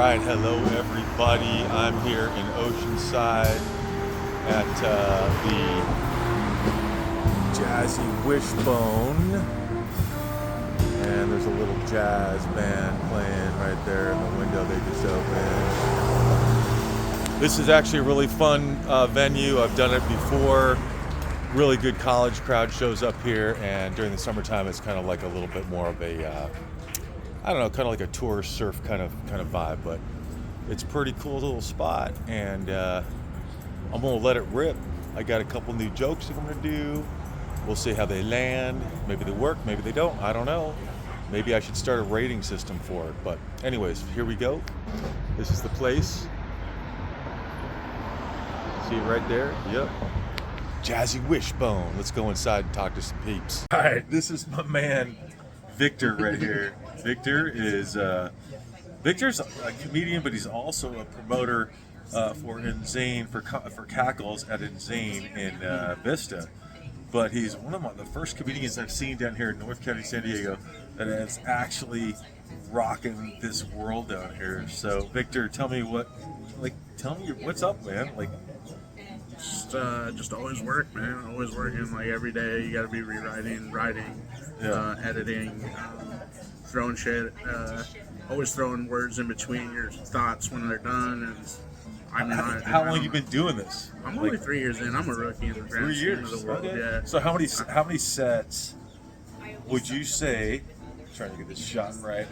right, hello everybody. I'm here in Oceanside at the Jazzy Wishbone, and there's a little jazz band playing right there in the window they just opened. This is actually a really fun venue. I've done it before. Really good college crowd shows up here, and during the summertime it's kind of like a little bit more of a I don't know, kind of like a tourist surf kind of vibe, but it's a pretty cool little spot, and I'm gonna let it rip. I got a couple new jokes I'm gonna do. We'll see how they land. Maybe they work, maybe they don't. I don't know. Maybe I should start a rating system for it. But anyways, here we go. This is the place. See it right there? Yep. Jazzy Wishbone. Let's go inside and talk to some peeps. All right, this is my man Victor right here. Victor's a comedian, but he's also a promoter for Insane for Cackles at Insane in Vista. But he's one of the first comedians I've seen down here in North County, San Diego, that is actually rocking this world down here. So, Victor, tell me what's up, man. Just always work, man. Always working. Like every day, you got to be rewriting, writing, editing, throwing shit. Always throwing words in between your thoughts when they're done. And how long you been doing this? I'm only 3 years in. I'm a rookie in the grand scheme of the world. Okay. Yeah. So how many sets would you say? I'm trying to get this shot right.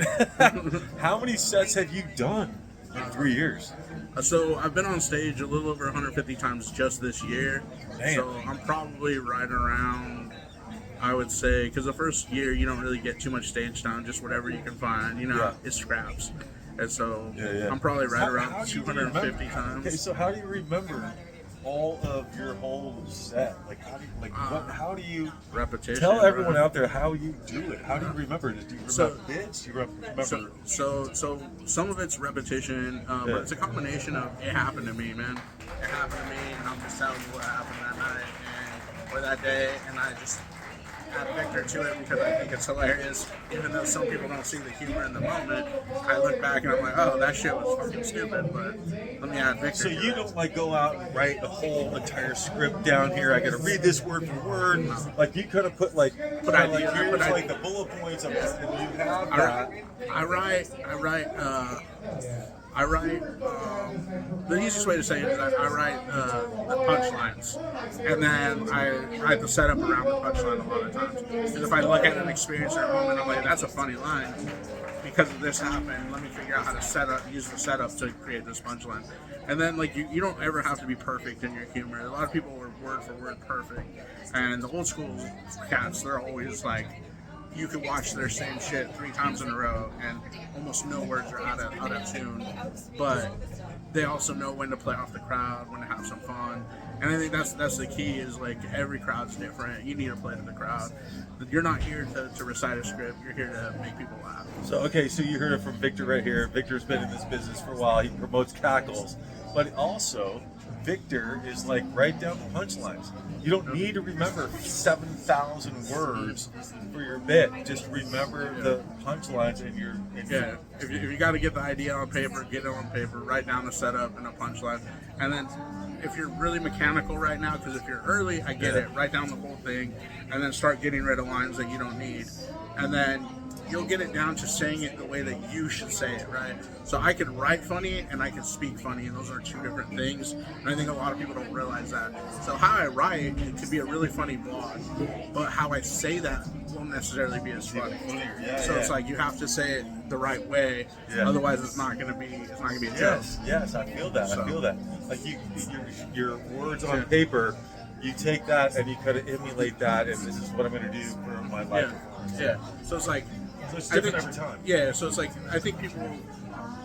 How many sets have you done in 3 years? So I've been on stage a little over 150 times just this year. Damn. So I'm probably right around, I would say, because the first year you don't really get too much stage time, just whatever you can find. It's scraps. And so I'm probably right around 250 times. Okay, so how do you remember all of your whole set? How do you repetition? Tell everyone out there how you do it. How do you remember it? Do you remember bits? Do you remember? So some of it's repetition, but it's a combination of it happened to me, man. It happened to me, and I'm just telling you what happened that night or that day, and I just add Victor to it because I think it's hilarious. Even though some people don't see the humor in the moment, I look back and I'm like, oh, that shit was fucking stupid, but let me add Victor. So you don't go out and write the whole entire script down here. I got to read this word for word. Like you could have put here's the bullet points of this, and you have that. I write. The easiest way to say it is I write the punchlines, and then I write the setup around the punchline a lot of times. Because if I look at an experience or a moment, I'm like, that's a funny line because of this happened. Let me figure out how to use the setup to create this punchline. And then you don't ever have to be perfect in your humor. A lot of people are word for word perfect, and the old school cats, they're always like, you could watch their same shit 3 times in a row and almost no words are out of tune, but they also know when to play off the crowd, when to have some fun. And I think that's the key is every crowd's different. You need to play to the crowd. You're not here to recite a script. You're here to make people laugh. So you heard it from Victor right here. Victor's been in this business for a while. He promotes Cackles, but also Victor is write down the punchlines. You don't need to remember 7,000 words for your bit. Just remember the punchlines in your. If you got to get the idea on paper, get it on paper. Write down the setup and a punchline, and then if you're really mechanical right now, because if you're early, I get it. Write down the whole thing, and then start getting rid of lines that you don't need, and then you'll get it down to saying it the way that you should say it, right? So I can write funny and I can speak funny, and those are 2 different things. And I think a lot of people don't realize that. So how I write, it could be a really funny blog, but how I say that won't necessarily be as funny. It's you have to say it the right way, otherwise it's not gonna be a joke. Yes, I feel that. I feel that. Your words on paper, you take that and you kind of emulate that, and this is what I'm gonna do for my life performance. Yeah. So it's different every time. Yeah, so I think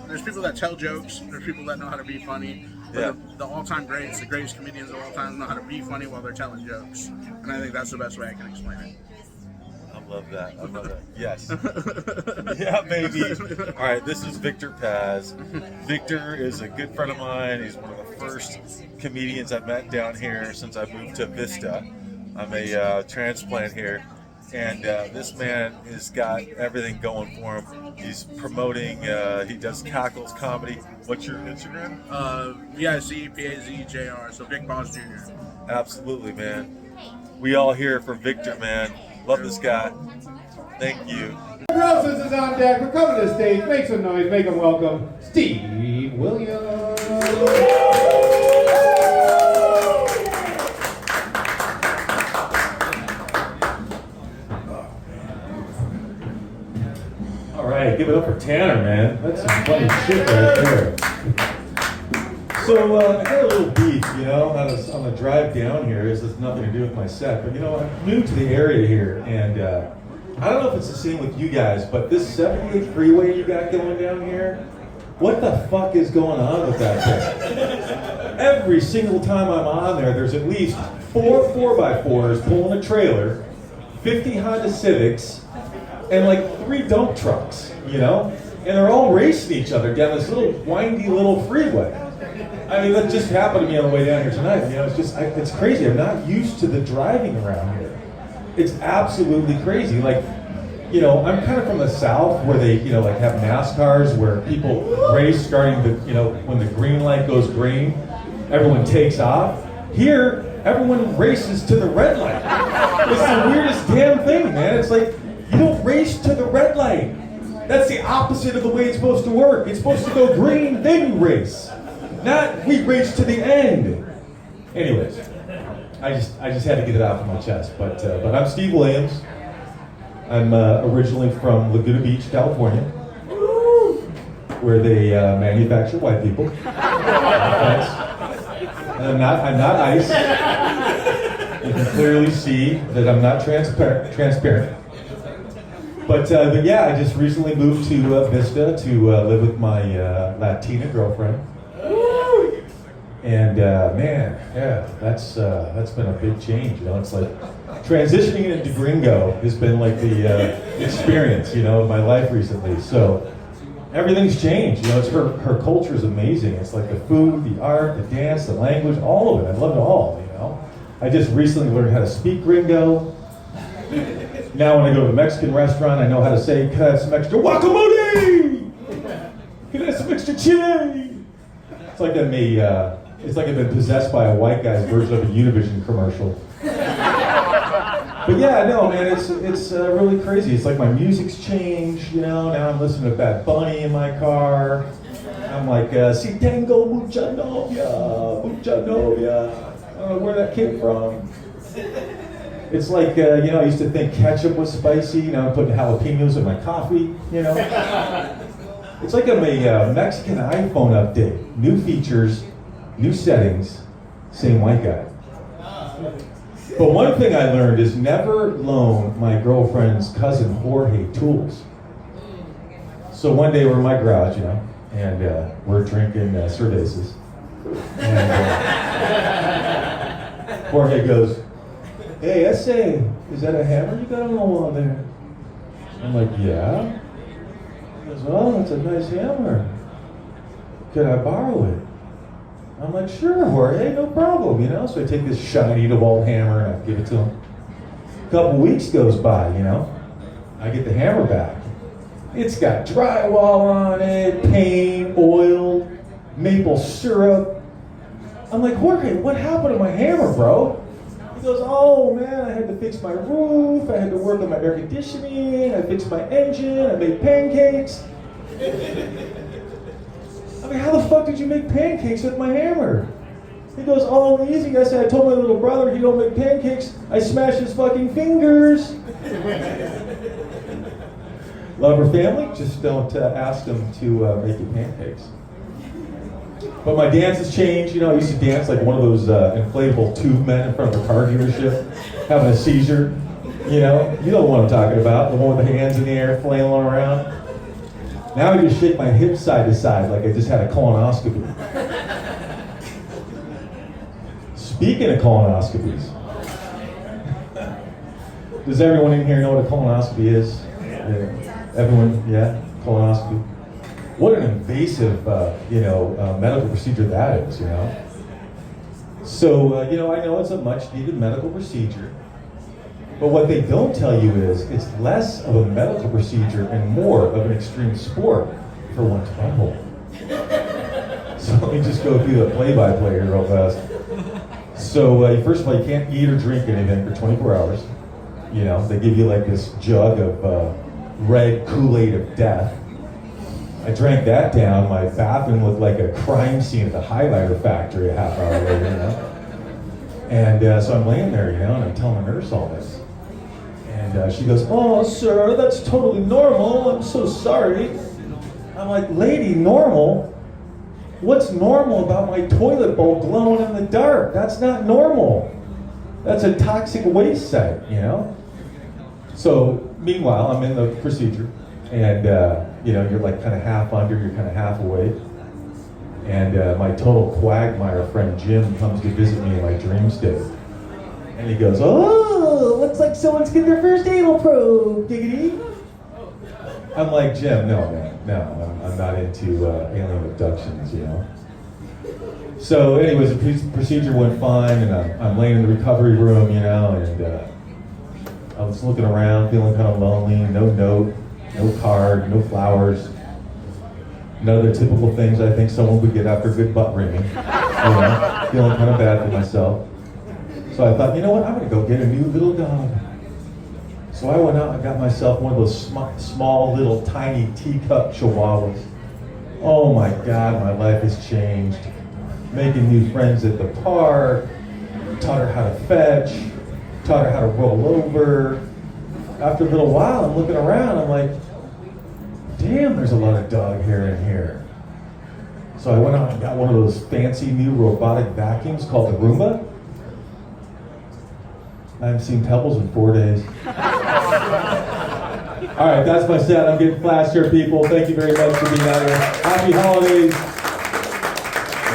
there's people that tell jokes, there's people that know how to be funny. But the all-time greats, the greatest comedians of all time know how to be funny while they're telling jokes. And I think that's the best way I can explain it. I love that. Yes. Yeah, baby. All right, this is Victor Paz. Victor is a good friend of mine. He's one of the first comedians I've met down here since I moved to Vista. I'm a transplant here. And this man has got everything going for him. He's promoting, he does cackles comedy. What's your Instagram? VICPAZJR, so Vic Paz Jr. Absolutely, man. We all here for Victor, man. Love this guy. Thank you. Roses is on deck. We're coming to the stage. Make some noise. Make them welcome Steve Williams. All right, give it up for Tanner, man. That's some funny shit right there. So I got a little beef, you know, on the drive down here. This has nothing to do with my set, but you know, I'm new to the area here, and I don't know if it's the same with you guys, but this 78 freeway you got going down here, what the fuck is going on with that thing? Every single time I'm on there, there's at least 4 4x4s pulling a trailer, 50 Honda Civics, and like 3 dump trucks, you know? And they're all racing each other down this little windy little freeway. I mean, that just happened to me on the way down here tonight. You know, it's just, it's crazy. I'm not used to the driving around here. It's absolutely crazy. Like, you know, I'm kind of from the South where they, you know, like have NASCARs where people race starting to, you know, when the green light goes green, everyone takes off. Here, everyone races to the red light. It's the weirdest damn thing, man. It's like, you don't race to the red light. That's the opposite of the way it's supposed to work. It's supposed to go green, then you race. Not we race to the end. Anyways, I just had to get it out from my chest. But I'm Steve Williams. I'm originally from Laguna Beach, California, where they manufacture white people. And I'm not ice. You can clearly see that I'm not transparent. But yeah, I just recently moved to Vista to live with my Latina girlfriend. And man, yeah, that's been a big change. You know, it's like transitioning into Gringo has been like the experience, you know, of my life recently. So everything's changed. You know, it's her culture is amazing. It's like the food, the art, the dance, the language, all of it. I love it all. You know, I just recently learned how to speak Gringo. Now when I go to a Mexican restaurant, I know how to say, "Can I have some extra guacamole? Can I have some extra chili?" It's like I've been possessed by a white guy's version of a Univision commercial. But yeah, no, man, it's really crazy. It's like my music's changed, you know. Now I'm listening to Bad Bunny in my car. I'm like, si tengo mucha novia, mucha novia. I don't know where that came from. It's like, you know, I used to think ketchup was spicy. Now I'm putting jalapenos in my coffee, you know. It's like I'm a Mexican iPhone update. New features, new settings, same white guy. But one thing I learned is never loan my girlfriend's cousin Jorge tools. So one day we're in my garage, you know, and we're drinking cervezas. And Jorge goes, "Hey, Ese, is that a hammer you got on the wall there?" I'm like, "Yeah." He goes, "Oh, it's a nice hammer. Can I borrow it?" I'm like, "Sure, Jorge, no problem," you know. So I take this shiny DeWalt hammer and I give it to him. A couple weeks goes by, you know. I get the hammer back. It's got drywall on it, paint, oil, maple syrup. I'm like, "Jorge, what happened to my hammer, bro?" He goes, "Oh man, I had to fix my roof, I had to work on my air conditioning, I fixed my engine, I made pancakes." I mean, how the fuck did you make pancakes with my hammer? He goes, "Oh, easy." I said, "I told my little brother he don't make pancakes, I smashed his fucking fingers." Love her family, just don't ask them to make you pancakes. But my dance has changed. You know, I used to dance like one of those inflatable tube men in front of a car dealership, having a seizure. You know the one I'm talking about, the one with the hands in the air, flailing around. Now I just shake my hips side to side like I just had a colonoscopy. Speaking of colonoscopies, does everyone in here know what a colonoscopy is? Yeah. Everyone, yeah, colonoscopy. What an invasive, medical procedure that is, you know. So, I know it's a much needed medical procedure. But what they don't tell you is it's less of a medical procedure and more of an extreme sport for one's butthole. So let me just go through the play-by-play here real fast. So first of all, you can't eat or drink anything for 24 hours. You know, they give you like this jug of red Kool-Aid of death. I drank that down. My bathroom looked like a crime scene at the highlighter factory a half hour later, you know. And so I'm laying there, you know, and I'm telling the nurse all this. And she goes, "Oh, sir, that's totally normal. I'm so sorry." I'm like, "Lady, normal? What's normal about my toilet bowl glowing in the dark? That's not normal. That's a toxic waste site, you know?" So, meanwhile, I'm in the procedure, and, you know, you're like kind of half under, you're kind of half awake. And my total quagmire friend Jim comes to visit me in my dream state. And he goes, "Oh, looks like someone's getting their first anal probe, giggity." I'm like, "Jim, no, man, no, I'm not into alien abductions, you know." So anyways, the procedure went fine, and I'm laying in the recovery room, you know, and I was looking around, feeling kind of lonely, no note, no card, no flowers. None of the typical things I think someone would get after a good butt ringing. You know, feeling kind of bad for myself. So I thought, you know what, I'm gonna go get a new little dog. So I went out and got myself one of those small little tiny teacup chihuahuas. Oh my God, my life has changed. Making new friends at the park, taught her how to fetch, taught her how to roll over. After a little while, I'm looking around, I'm like, damn, there's a lot of dog hair in here. So I went out and got one of those fancy new robotic vacuums called the Roomba. I haven't seen Pebbles in 4 days. All right, that's my set. I'm getting flashed here, people. Thank you very much for being out here. Happy holidays.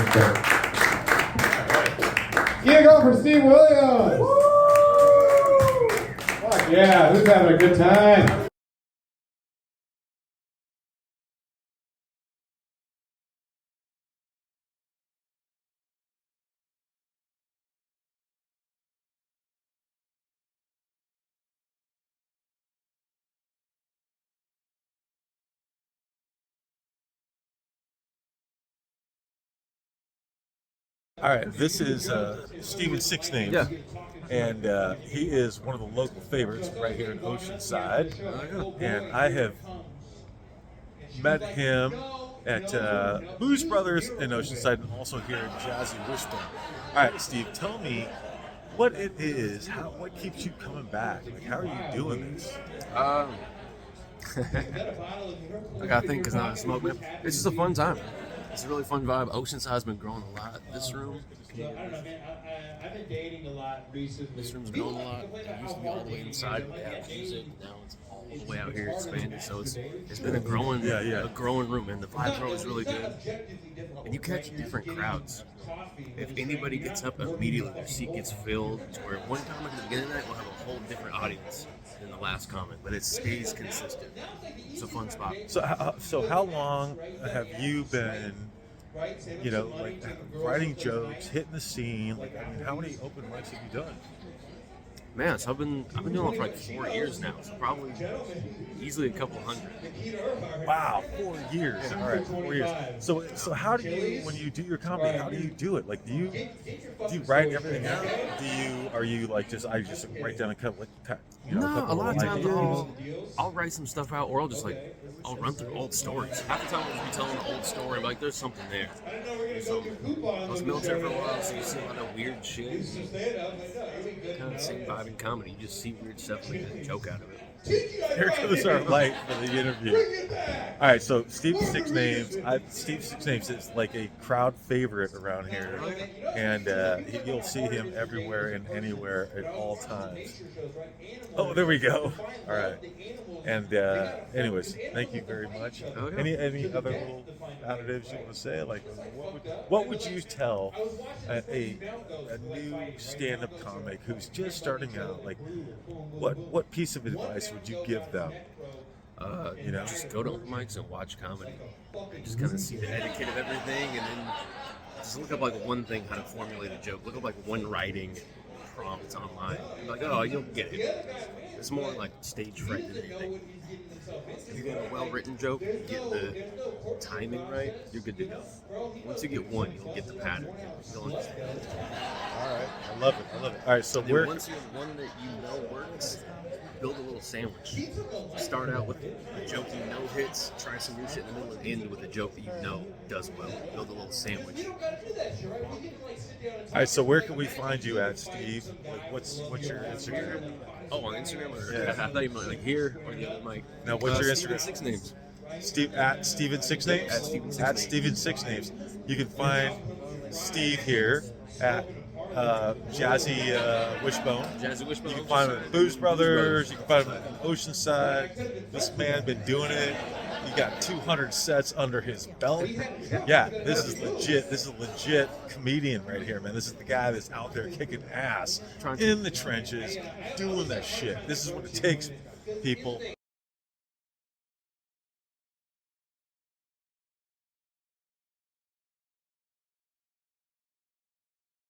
Okay. Give it up for Steve Williams. Woo! Fuck yeah, who's having a good time? All right, this is Steven Six Names. Yeah. And he is one of the local favorites right here in Oceanside. And I have met him at Blues Brothers in Oceanside and also here at Jazzy Wishbone. All right, Steve, tell me what it is, what keeps you coming back? Like, how are you doing this? I gotta think because now I smoke, man. It's just a fun time. It's a really fun vibe. Oceanside's been growing a lot. This room, this room's grown a lot. It used to be all the way inside where they have music. Now it's all the way out here expanded. So it's been a growing room, and the vibe's always really good. And you catch different crowds. If anybody gets up immediately, their seat gets filled. To where one comic at the beginning of the night will have a whole different audience than the last comic, but it stays consistent. It's a fun spot. So how long have you been, you know, like writing jokes, hitting the scene? Like, I mean, how many open mics have you done? Man, so I've been doing it for like 4 years now, so probably easily a couple hundred. Wow, 4 years. All right, 4 years. So how do you, when you do your comedy, how do you do it? Like, do you write everything out? Are you like just write down a couple, you know, No, a lot of times ideas? I'll write some stuff out, or I'll run through old stories. Half the time I'll be telling an old story, like there's something there. I was military for a while, so you see a lot of weird shit. Kind of the same vibe in comedy. You just see weird stuff and make a joke out of it. Here goes our light for the interview. All right, so Steve Six Names. Steve Six Names is like a crowd favorite around here, and you'll see him everywhere and anywhere at all times. Oh, there we go. All right. And anyways, thank you very much. Oh, yeah. Any other little additives you want to say? Like, what would you tell a new stand-up comic who's just starting out? Like, what piece of advice would you give them? You know, just go to open mics and watch comedy. And just kind of see the etiquette of everything, and then just look up like one thing, how to formulate a joke. Look up like one writing prompts online. You're like, oh, you'll get it. It's more like stage fright than anything. If you get a well-written joke, get the timing right, you're good to go. Once you get one, you'll get the pattern. You'll understand. All right, I love it. All right, so And then where? once you have one that you know works, build a little sandwich. Start out with a joke you know hits, try some new shit in the middle, and end with a joke that you know does well. Build a little sandwich. All right, so where can we find you at, Steve? Like, what's your Instagram? Oh, on Instagram? Or, Yeah. I thought you meant like here or the other mic. Now, what's your Steven Instagram? Six Names. Steve at Steven Six Names. At Steven Six At Names. Steven Six Names. You can find Steve here at Jazzy Wishbone. Jazzy Wishbone. You can find him at Booze Brothers. You can find him at Oceanside. This man been doing it. He got 200 sets under his belt. Yeah, this is legit. This is a legit comedian right here, man. This is the guy that's out there kicking ass in the trenches, doing that shit. This is what it takes, people.